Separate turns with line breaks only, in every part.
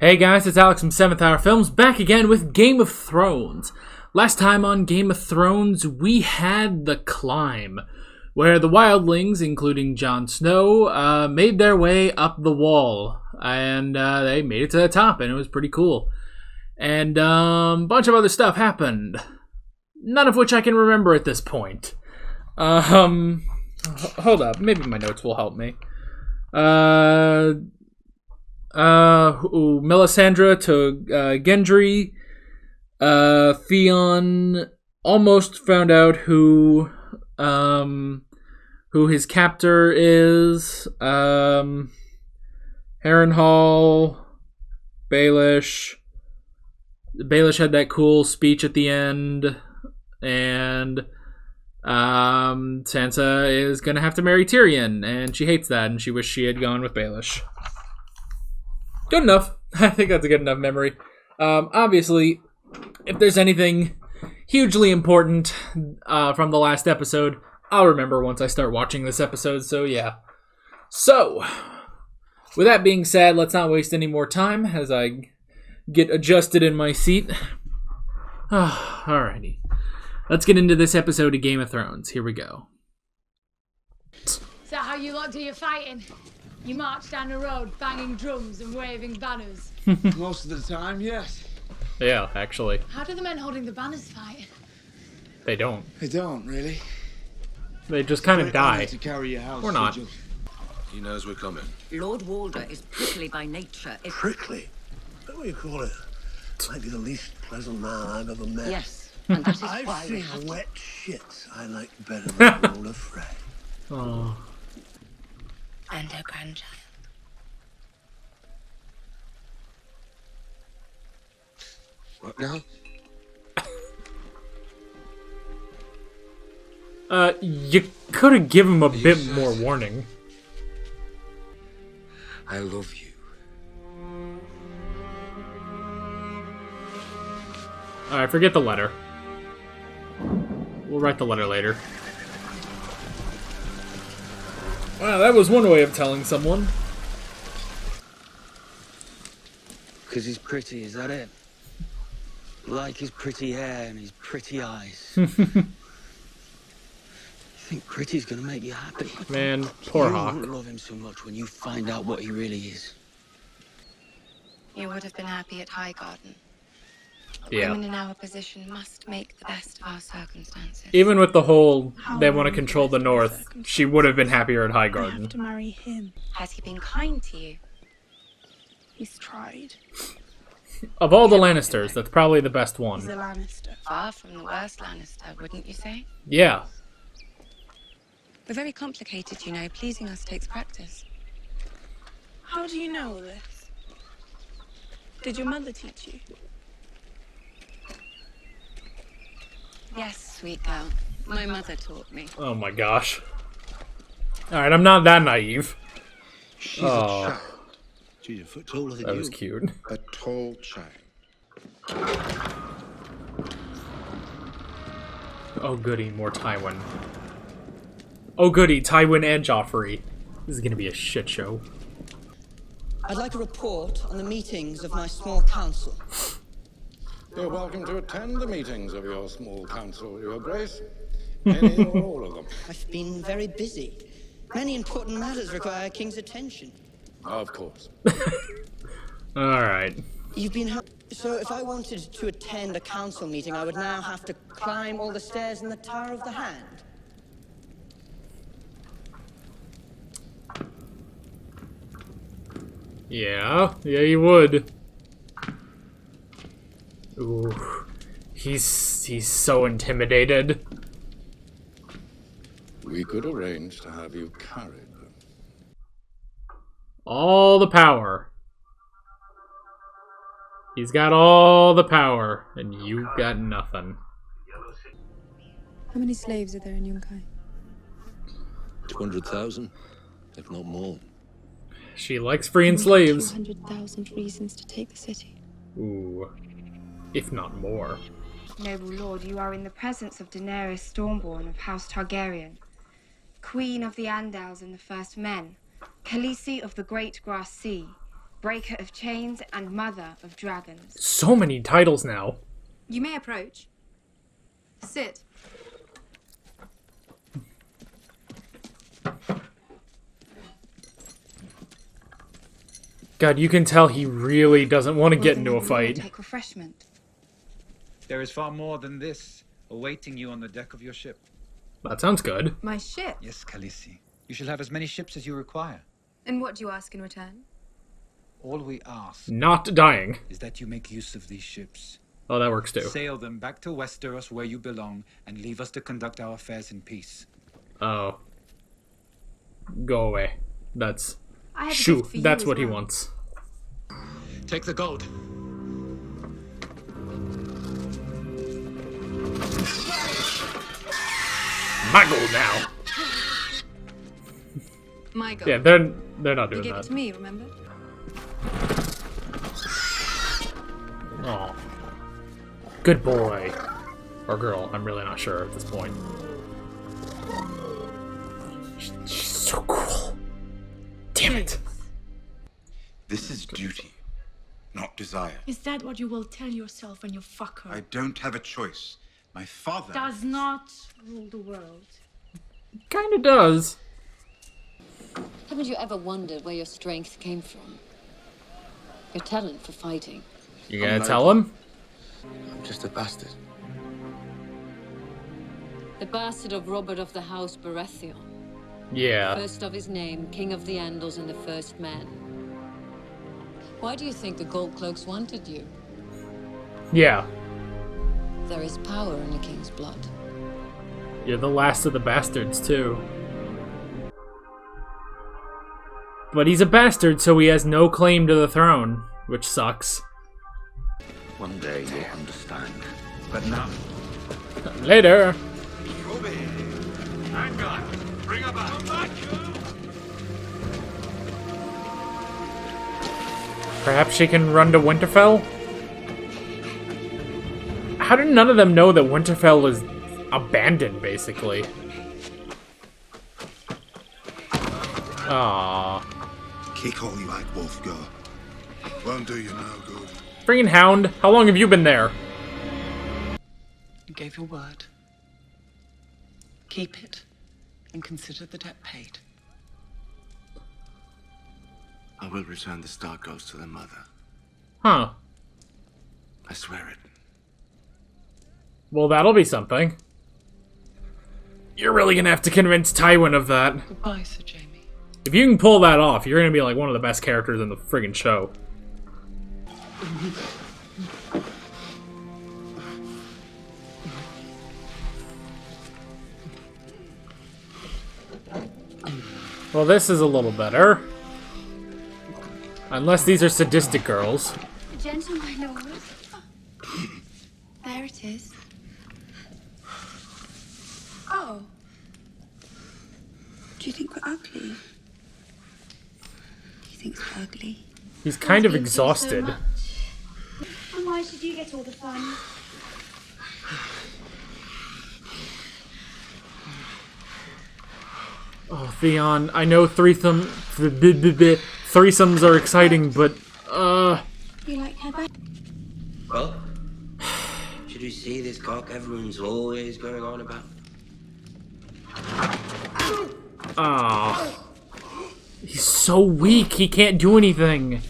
Hey guys, it's Alex from 7th Hour Films, back again with Game of Thrones. Last time on Game of Thrones, we had The Climb, where the wildlings, including Jon Snow, made their way up the wall, and they made it to the top, and it was pretty cool. And a bunch of other stuff happened, none of which I can remember at this point. Hold up, maybe my notes will help me. Melisandre to Gendry. Theon almost found out who his captor is. Harrenhal, Baelish. Baelish had that cool speech at the end, and Sansa is gonna have to marry Tyrion, and she hates that, and she wished she had gone with Baelish. Good enough. I think that's a good enough memory. Obviously, if there's anything hugely important from the last episode, I'll remember once I start watching this episode, so yeah. So, with that being said, let's not waste any more time as I get adjusted in my seat. Alrighty. Let's get into this episode of Game of Thrones. Here we go.
Is that how you lot do your fighting? You march down the road banging drums and waving banners?
Most of the time, yes.
Yeah, actually.
How do the men holding the banners fight?
They don't.
They don't, really.
They just kind of die.
To carry your house
or not.
vigil.
He knows we're coming.
Lord Walder is prickly by nature.
Prickly? What do you call it? Might be the least pleasant man I've ever met.
Yes, and that is
I've
why we
seen
have to...
wet shit I like better than Walder Frey.
Oh.
And her grandchild.
What now?
You could have given him a bit more warning.
I love you.
Alright, forget the letter. We'll write the letter later. Wow, that was one way of telling someone.
Because he's pretty, is that it? Like his pretty hair and his pretty eyes. You think pretty's gonna make you happy?
Man, poor
you
Hawk.
won't love him so much when you find out what he really is.
You would have been happy at Highgarden.
Yeah.
Women in our position must make the best of our circumstances.
Even with the whole, they want to control the North, she would have been happier at
I have
Highgarden.
to marry him.
Has he been kind to you?
He's tried.
Of all the Lannisters, that's probably the best
He's a
one.
Lannister.
Far from the worst Lannister, wouldn't you say?
Yeah.
We're very complicated, you know. Pleasing us takes practice.
How do you know this? Did your mother teach you?
Yes, sweet girl. My mother taught me.
Oh my gosh. Alright, I'm not that naive.
She's
Oh.
a child. She's a foot taller than
That
you.
was cute.
A tall child.
Oh goody, more Tywin. Oh goody, Tywin and Joffrey. This is gonna be a shit show.
I'd like a report on the meetings of my small council.
You're welcome to attend the meetings of your small council, Your Grace. Any or all of them.
I've been very busy. Many important matters require a king's attention.
Of course.
Alright.
You've been... So if I wanted to attend a council meeting, I would now have to climb all the stairs in the Tower of the Hand.
Yeah, you would. Ooh. He's so intimidated.
We could arrange to have you carried.
All the power. He's got all the power, and you got nothing.
How many slaves are there in Yunkai?
200,000, if not more.
She likes freeing slaves.
200,000 reasons to take the city.
Ooh. If not more.
Noble lord, you are in the presence of Daenerys Stormborn of House Targaryen, Queen of the Andals and the First Men, Khaleesi of the Great Grass Sea, breaker of chains, and mother of dragons.
So many titles now.
You may approach. Sit.
God, you can tell he really doesn't want to get into a fight.
Take refreshment.
There is far more than this awaiting you on the deck of your ship.
That sounds good.
My ship?
Yes, Khaleesi. You shall have as many ships as you require.
And what do you ask in return?
All we ask
Not dying.
is that you make use of these ships.
Oh, that works too.
Sail them back to Westeros where you belong and leave us to conduct our affairs in peace.
Oh. Go away. That's...
I have a
Shoo,
gift for you
that's
as
what he
well.
wants.
Take the gold.
My gold now.
My gold.
Yeah, they're not
You
doing
gave
that.
it to me, remember?
Oh. Good boy. Or girl, I'm really not sure at this point. She's so cool. Damn it.
This is duty, not desire.
Is that what you will tell yourself when you fuck her?
I don't have a choice. My father...
Does not rule the world.
Kinda does.
Haven't you ever wondered where your strength came from? Your talent for fighting.
You gonna tell him?
I'm just a bastard.
The bastard of Robert of the House Baratheon.
Yeah.
First of his name, King of the Andals and the First Man. Why do you think the Gold Cloaks wanted you?
Yeah.
There is power in the king's blood.
You're the last of the bastards, too. But he's a bastard, so he has no claim to the throne, which sucks.
One day you'll understand. But now...
Later.
Bring her back. Come back.
Perhaps she can run to Winterfell? How did none of them know that Winterfell was abandoned, basically? Aww.
Kick all you like, wolf, go. Won't do you no good.
Friggin' Hound, how long have you been there?
You gave your word. Keep it and consider the debt paid.
I will return the Stark Ghost to their mother.
Huh.
I swear it.
Well, that'll be something. You're really gonna have to convince Tywin of that.
Goodbye, Sir Jaime.
If you can pull that off, you're gonna be like one of the best characters in the friggin' show. Well, this is a little better. Unless these are sadistic girls.
Gentle, my lord. There it is. Oh.
Do you think we're ugly? He thinks we're ugly.
He's kind of exhausted.
And why should you get all the fun?
Oh, Theon, I know threesomes are exciting, but,
You like her better?
Well, should we see this cock everyone's always going on about?
He's so weak, he can't do anything.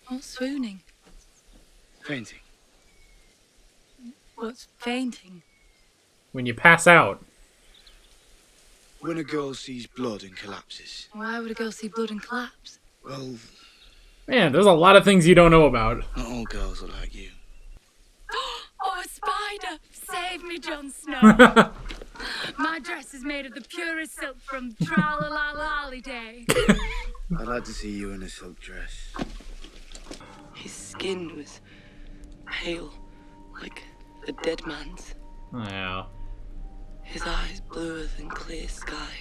What's swooning?
Fainting.
What's fainting?
When you pass out.
When a girl sees blood and collapses.
Why would a girl see blood and collapse?
Well,
Man, there's a lot of things you don't know about.
not all girls are like you.
Oh, a spider! Save me, Jon Snow! My dress is made of the purest silk from Tra-la-la-lolly Day.
I'd like to see you in a silk dress.
His skin was pale, like a dead man's.
Yeah.
His eyes bluer than clear sky.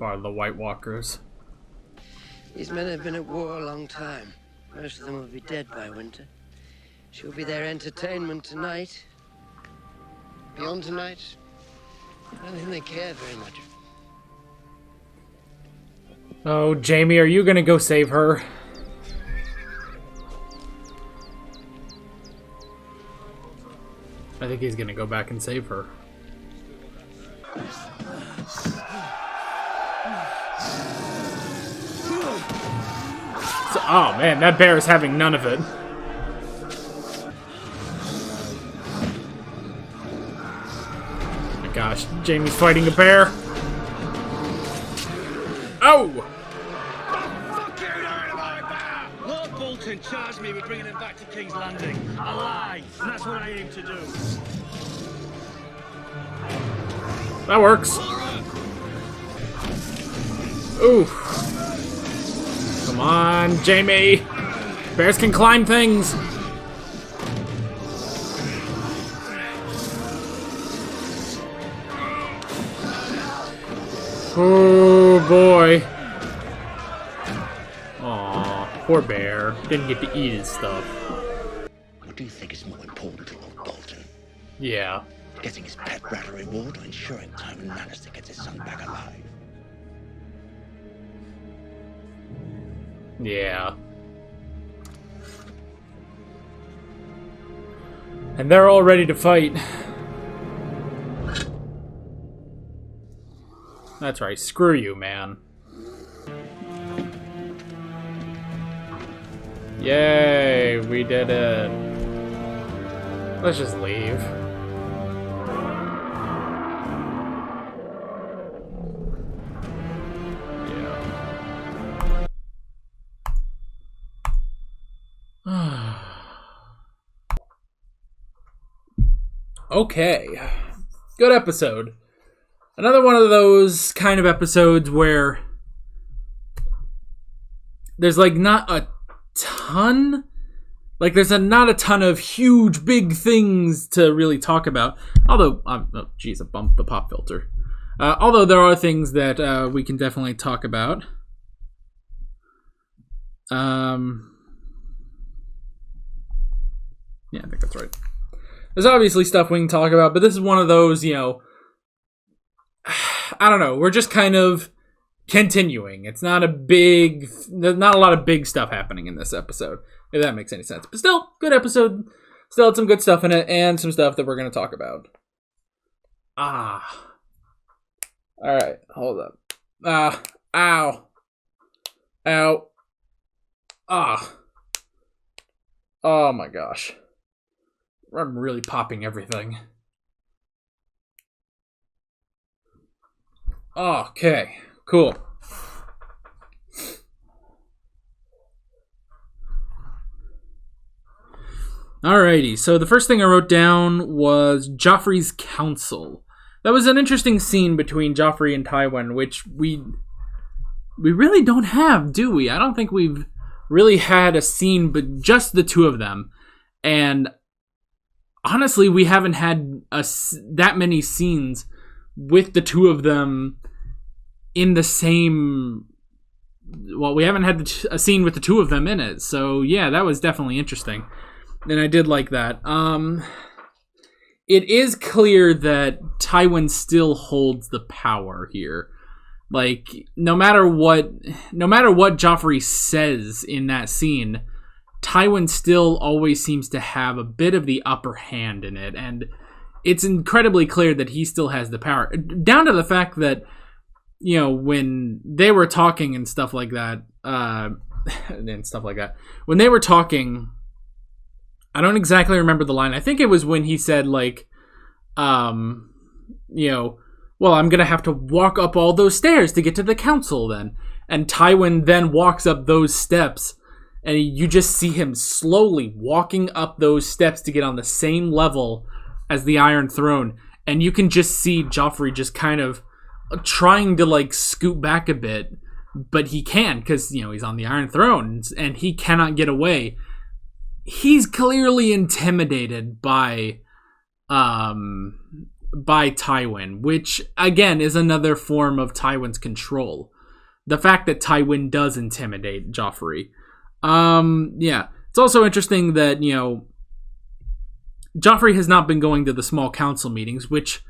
Part of the White Walkers.
These men have been at war a long time. Most of them will be dead by winter. She'll be their entertainment tonight. Beyond tonight, I don't think they care very much.
Oh, Jaime, are you gonna go save her? I think he's gonna go back and save her. So, oh man, that bear is having none of it. Oh my gosh, Jaime's fighting a bear. Oh!
Lord Bolton charged me with bringing him back to King's Landing alive, and that's what I aim to do.
That works. Ooh. Come on, Jaime. Bears can climb things. Oh boy. Aw, poor bear. Didn't get to eat his stuff.
What do you think is more important to Lord Bolton?
Yeah.
Getting his pet rat a reward or ensuring Jaime Lannister gets his son back alive?
Yeah. And they're all ready to fight. That's right, screw you, man. Yay, we did it. Let's just leave. Okay. Good episode. Another one of those kind of episodes where there's like not a ton, like there's not a ton of huge big things to really talk about. Although, oh geez, I bumped the pop filter. Although there are things that we can definitely talk about. Yeah, I think that's right. There's obviously stuff we can talk about, but this is one of those, you know, I don't know, we're just kind of continuing. It's not there's not a lot of big stuff happening in this episode, if that makes any sense. But still, good episode. Still had some good stuff in it, and some stuff that we're going to talk about. Alright, hold up. Ow. Ow. Oh my gosh. I'm really popping everything. Okay, cool. Alrighty, so the first thing I wrote down was Joffrey's council. That was an interesting scene between Joffrey and Tywin, which we really don't have, do we? I don't think we've really had a scene but just the two of them. And honestly, we haven't had that many scenes with the two of them in the same... Well, we haven't had a scene with the two of them in it. So, yeah, that was definitely interesting. And I did like that. It is clear that Tywin still holds the power here. Like, no matter what Joffrey says in that scene, Tywin still always seems to have a bit of the upper hand in it, and it's incredibly clear that he still has the power. Down to the fact that, you know, when they were talking and stuff like that, when they were talking, I don't exactly remember the line. I think it was when he said, like, you know, well, I'm going to have to walk up all those stairs to get to the council then. And Tywin then walks up those steps, and you just see him slowly walking up those steps to get on the same level as the Iron Throne. And you can just see Joffrey just kind of trying to, like, scoot back a bit, but he can't because, you know, he's on the Iron Throne, and he cannot get away. He's clearly intimidated by Tywin, which, again, is another form of Tywin's control. The fact that Tywin does intimidate Joffrey. Yeah. It's also interesting that, you know, Joffrey has not been going to the small council meetings, which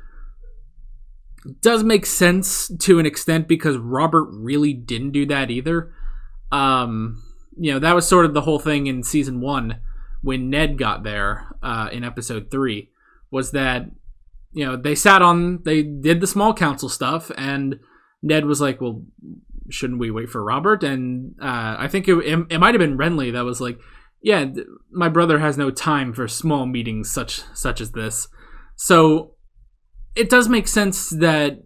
does make sense to an extent because Robert really didn't do that either. You know, that was sort of the whole thing in season 1 when Ned got there in episode 3. was that, they did the small council stuff, and Ned was like, well, shouldn't we wait for Robert? And I think it might have been Renly that was like, yeah, my brother has no time for small meetings such as this. So it does make sense that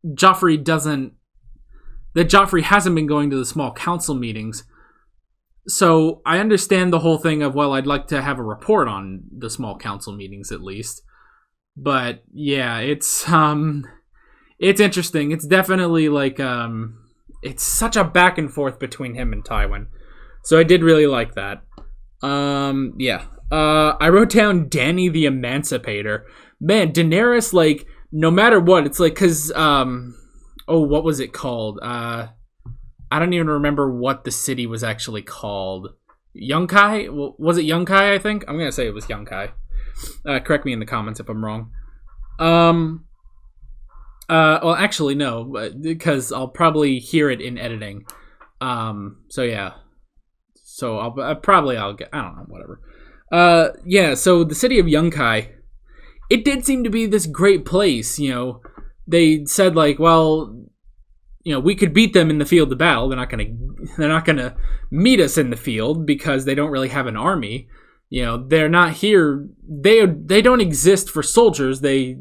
Joffrey hasn't been going to the small council meetings. So I understand the whole thing of, well, I'd like to have a report on the small council meetings at least. But yeah, it's interesting. It's definitely like it's such a back and forth between him and Tywin. So I did really like that. I wrote down Dany the Emancipator. Man, Daenerys, like, no matter what, it's like, because what was it called? I don't even remember what the city was actually called. Yunkai? Well, was it Yunkai, I think? I'm going to say it was Yunkai. Correct me in the comments if I'm wrong. Well, actually, no, because I'll probably hear it in editing. So yeah. So I'll get, I don't know, whatever. So the city of Yunkai, it did seem to be this great place, They said, like, well, we could beat them in the field of battle. They're not gonna meet us in the field because they don't really have an army. They're not here. They don't exist for soldiers. They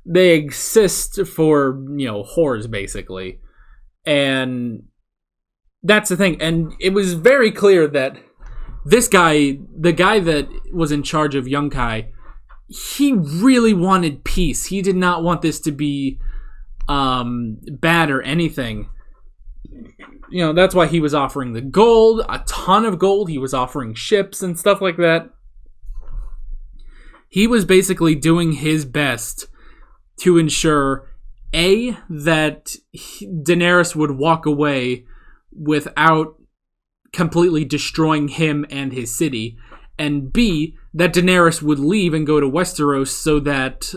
exist for, whores, basically. And that's the thing. And it was very clear that this guy, the guy that was in charge of Yunkai, he really wanted peace. He did not want this to be bad or anything. That's why he was offering the gold, a ton of gold. He was offering ships and stuff like that. He was basically doing his best to ensure, A, that Daenerys would walk away without completely destroying him and his city, and B, that Daenerys would leave and go to Westeros so that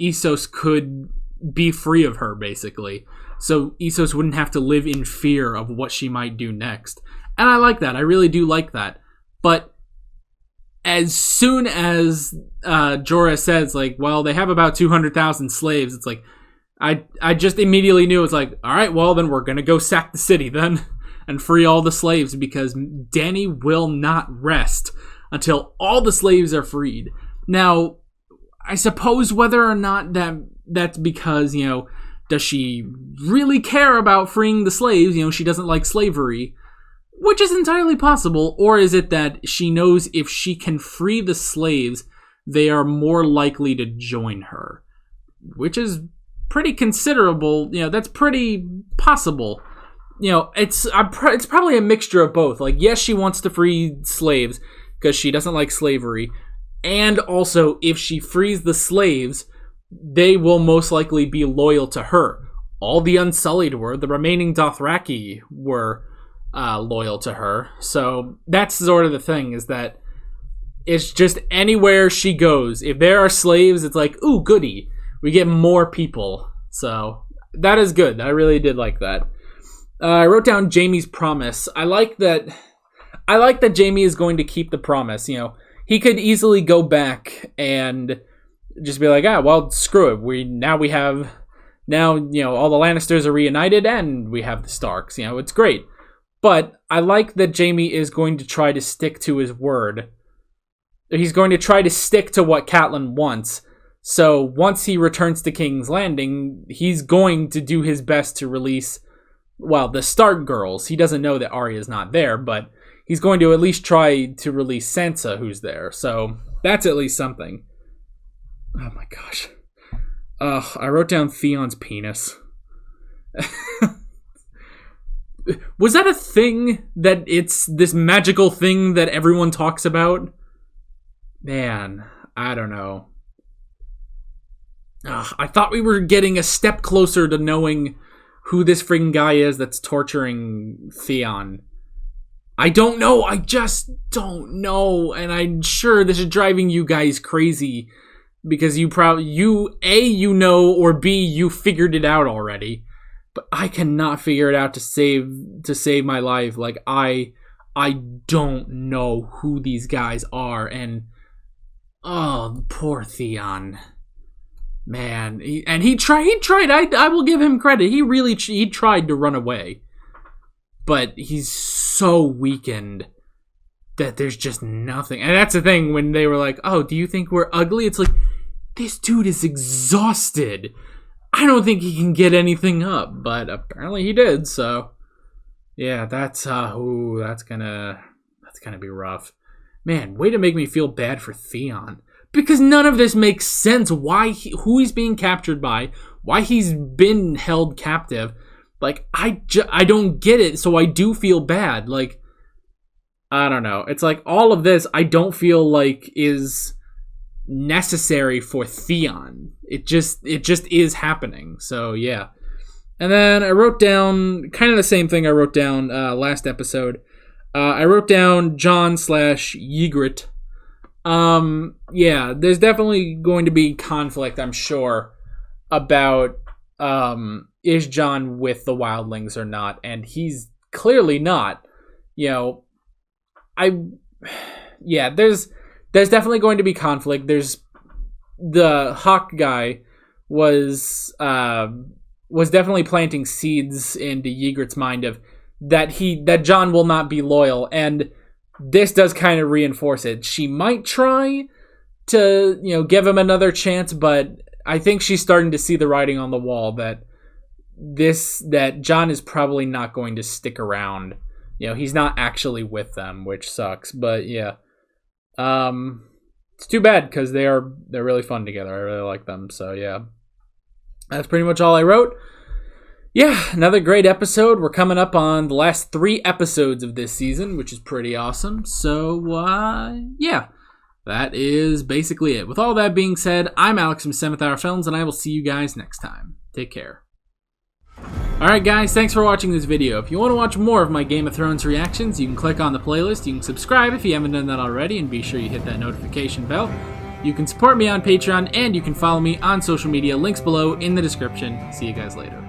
Essos could be free of her, basically. So Essos wouldn't have to live in fear of what she might do next. And I like that. I really do like that. But as soon as Jorah says, like, well, they have about 200,000 slaves, it's like, I just immediately knew, it's like, all right, well, then we're going to go sack the city then and free all the slaves, because Dany will not rest until all the slaves are freed. Now, I suppose whether or not that's because, does she really care about freeing the slaves? She doesn't like slavery, which is entirely possible. Or is it that she knows if she can free the slaves, they are more likely to join her, which is pretty considerable. That's pretty possible. It's probably a mixture of both. Like, yes, she wants to free slaves because she doesn't like slavery. And also, if she frees the slaves, they will most likely be loyal to her. All the Unsullied were. The remaining Dothraki were loyal to her. So that's sort of the thing, is that it's just anywhere she goes, if there are slaves, it's like, ooh, goody. We get more people. So that is good. I really did like that. I wrote down Jaime's promise. I like that Jaime is going to keep the promise. He could easily go back and just be like, well, screw it. Now all the Lannisters are reunited and we have the Starks. It's great. But I like that Jaime is going to try to stick to his word. He's going to try to stick to what Catelyn wants. So once he returns to King's Landing, he's going to do his best to release, the Stark girls. He doesn't know that Arya's not there, but he's going to at least try to release Sansa, who's there. So that's at least something. Oh my gosh. I wrote down Theon's penis. Was that a thing, that it's this magical thing that everyone talks about? Man, I don't know. I thought we were getting a step closer to knowing who this friggin' guy is that's torturing Theon. I don't know. I just don't know. And I'm sure this is driving you guys crazy, because you know, or B, you figured it out already. But I cannot figure it out to save my life. Like, I don't know who these guys are, and Oh, poor Theon. Man, he tried. I will give him credit. He tried to run away. But he's so weakened that there's just nothing. And that's the thing when they were like, oh, do you think we're ugly? It's like, this dude is exhausted. I don't think he can get anything up. But apparently he did, so... Yeah, that's gonna be rough. Man, way to make me feel bad for Theon. Because none of this makes sense. Who he's being captured by, why he's been held captive. Like, I don't get it, so I do feel bad. Like, I don't know. It's like, all of this, I don't feel like is necessary for Theon. It just is happening. So, yeah. And then I wrote down kind of the same thing I wrote down last episode. I wrote down Jon/Ygritte. Yeah, there's definitely going to be conflict, I'm sure, about is Jon with the wildlings or not, and he's clearly not. You know, there's definitely going to be conflict. There's the Hawk guy was definitely planting seeds into Ygritte's mind of that Jon will not be loyal, and this does kind of reinforce it. She might try to, give him another chance, but I think she's starting to see the writing on the wall that Jon is probably not going to stick around. He's not actually with them, which sucks. But yeah, it's too bad because they're really fun together. I really like them. So yeah, that's pretty much all I wrote. Yeah, another great episode. We're coming up on the last 3 episodes of this season, which is pretty awesome. So, yeah, that is basically it. With all that being said, I'm Alex from 7th Hour Films, and I will see you guys next time. Take care. Alright guys, thanks for watching this video. If you want to watch more of my Game of Thrones reactions, you can click on the playlist, you can subscribe if you haven't done that already, and be sure you hit that notification bell. You can support me on Patreon, and you can follow me on social media, links below in the description. See you guys later.